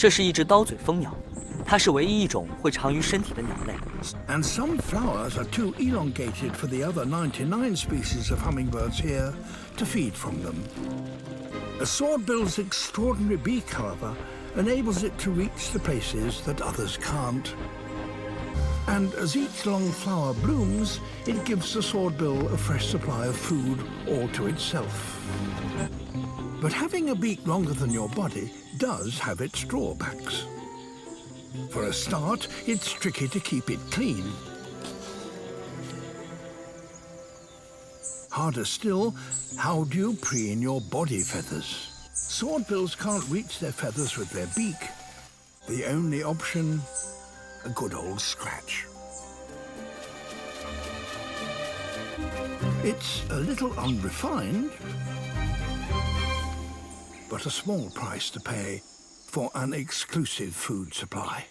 这是一只刀嘴蜂鸟，它是唯一一种会长于身体的鸟类。And some flowers are too elongated for the other 99 species of hummingbirds here to feed from them. A swordbill's extraordinary beak, however, enables it to reach the places that others can't. And as each long flower blooms, it gives the swordbill a fresh supply of food all to itself. But having a beak longer than your body does have its drawbacks. For a start, it's tricky to keep it clean. Harder still, how do you preen your body feathers? Swordbills can't reach their feathers with their beak. The only option, a good old scratch. It's a little unrefined, but a small price to pay for an exclusive food supply.